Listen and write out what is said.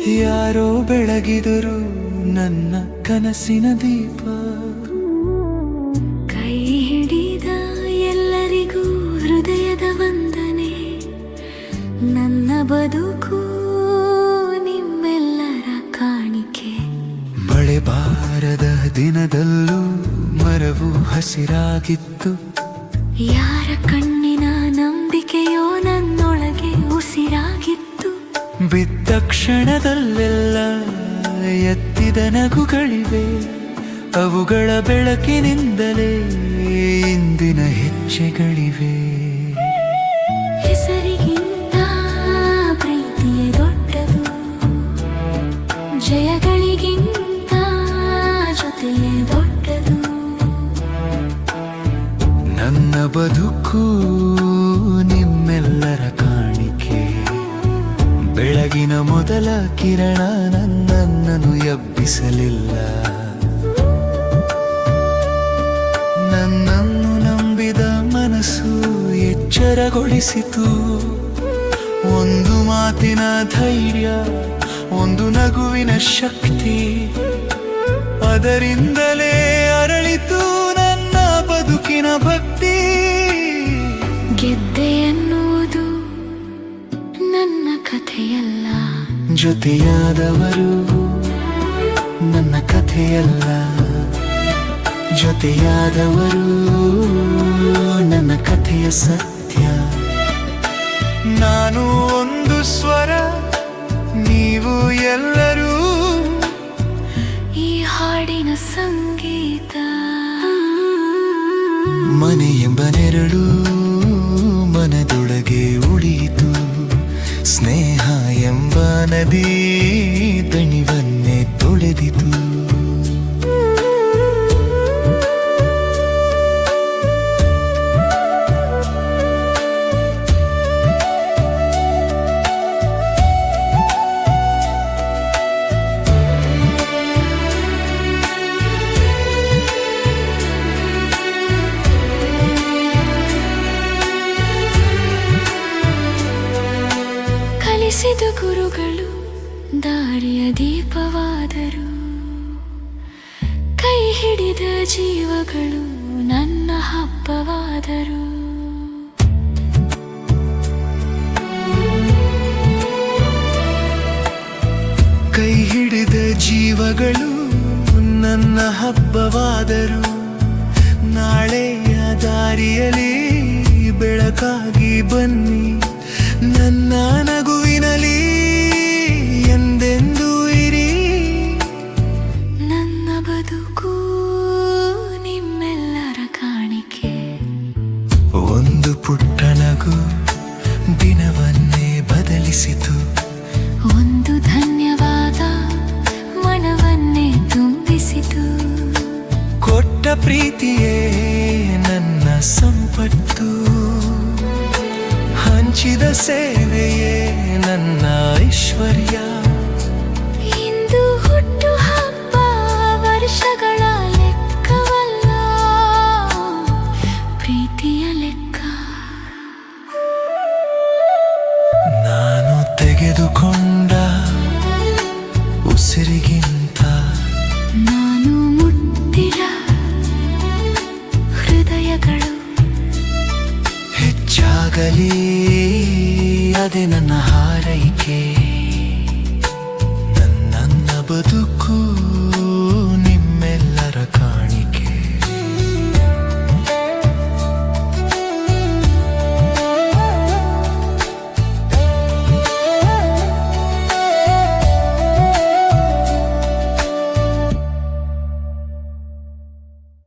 ಯಾರೋ ಬೆಳಗಿದರು ನನ್ನ ಕನಸಿನ ದೀಪ. ಕೈ ಹಿಡಿದ ಎಲ್ಲರಿಗೂ ಹೃದಯದ ವಂದನೆ. ನನ್ನ ಬದುಕು ನಿಮ್ಮೆಲ್ಲರ ಕಾಣಿಕೆ. ಮಳೆ ಬಾರದ ದಿನದಲ್ಲೂ ಮರವು ಹಸಿರಾಗಿತ್ತು. ಯಾರ ಕಣ್ಣಿನ ನಂಬಿಕೆಯೋ ನನ್ನೊಳಗೆ ಉಸಿರಾಗಿತ್ತು. ಬಿದ್ದ ಕ್ಷಣದಲ್ಲೆಲ್ಲ ಎತ್ತಿದ ನಗುಗಳಿವೆ. ಅವುಗಳ ಬೆಳಕಿನಿಂದಲೇ ಇಂದಿನ ಹೆಜ್ಜೆಗಳಿವೆ. ಹೆಸರಿಗಿಂತ ಪ್ರೀತಿಯೇ ದೊಡ್ಡದು. ಜಯಗಳಿಗಿಂತ ಜೊತೆಯೇ ದೊಡ್ಡದು. ನನ್ನ ಬದುಕು ನಿಮ್ಮೆಲ್ಲರ ಕಾಣಿಕೆ. ಬೆಳಗಿನ ಮೊದಲ ಕಿರಣ ನನ್ನನ್ನು ಎಬ್ಬಿಸಲಿಲ್ಲ. ನನ್ನನ್ನು ನಂಬಿದ ಮನಸ್ಸು ಎಚ್ಚರಗೊಳಿಸಿತು. ಒಂದು ಮಾತಿನ ಧೈರ್ಯ, ಒಂದು ನಗುವಿನ ಶಕ್ತಿ, ಅದರಿಂದಲೇ ಅರಳಿತು ನನ್ನ ಬದುಕಿನ ಭಕ್ತಿ. ಗೆದ್ದೆ ಎನ್ನುವುದು ನನ್ನ ಕಥೆಯಲ್ಲ. ಜೊತೆಯಾದವರು ನನ್ನ ಕಥೆಯಲ್ಲ. ಜೊತೆಯಾದವರು ನನ್ನ ಕಥೆಯ ಸತ್ಯ. ನಾನು ಒಂದು ಸ್ವರ, ನೀವು ಎಲ್ಲರೂ ಈ ಹಾಡಿನ ಸಂಗೀತ. ಮನೆ ಎಂಬ ನೆರಳು ಮನದೊಳಗೆ ಉಳಿಯಿತು. ಸ್ನೇಹ ಎಂಬ ನದಿ ದಣಿವನ್ನೇ ತೊಳೆದಿತು. ಕಲಿಸಿದ ಗುರುಗಳು ದಾರಿಯ ದೀಪವಾದರು. ಕೈ ಹಿಡಿದ ಜೀವಗಳು ನನ್ನ ಹಬ್ಬವಾದರು. ಕೈ ಹಿಡಿದ ಜೀವಗಳು ನನ್ನ ಹಬ್ಬವಾದರು. ನಾಳೆಯ ದಾರಿಯಲ್ಲಿ ಬೆಳಕಾಗಿ ಬನ್ನಿ. ನನ್ನ ನಗುವಿನಲ್ಲಿ ಎಂದೆಂದೂ ಇರಿ. ನನ್ನ ಬದುಕು ನಿಮ್ಮೆಲ್ಲರ ಕಾಣಿಕೆ. ಒಂದು ಪುಟ್ಟ ನಗು ದಿನವನ್ನೇ ಬದಲಿಸಿತು. ಒಂದು ಧನ್ಯವಾದ ಮನವನ್ನೇ ತುಂಬಿಸಿತು. ಕೊಟ್ಟ ಪ್ರೀತಿಯೇ ನನ್ನ ಸಂಪತ್ತು. ಹಂಚಿದ ಸೇವೆಯೇ ನನ್ನ ಐಶ್ವರ್ಯ. ಇಂದು ಹುಟ್ಟು ಹಬ್ಬ ವರ್ಷಗಳ ಲೆಕ್ಕವಲ್ಲ, ಪ್ರೀತಿಯ ಲೆಕ್ಕ. ನಾನು ತೆಗೆದುಕೊಂಡ ಉಸಿರಿಗಿಂತ ನಾನು ಮುಟ್ಟಿದ ಹೃದಯಗಳು ಹೆಚ್ಚಾಗಲಿ, ಅದೇ ನನ್ನ ಹಾರೈಕೆ. ನನ್ನ ಬದುಕು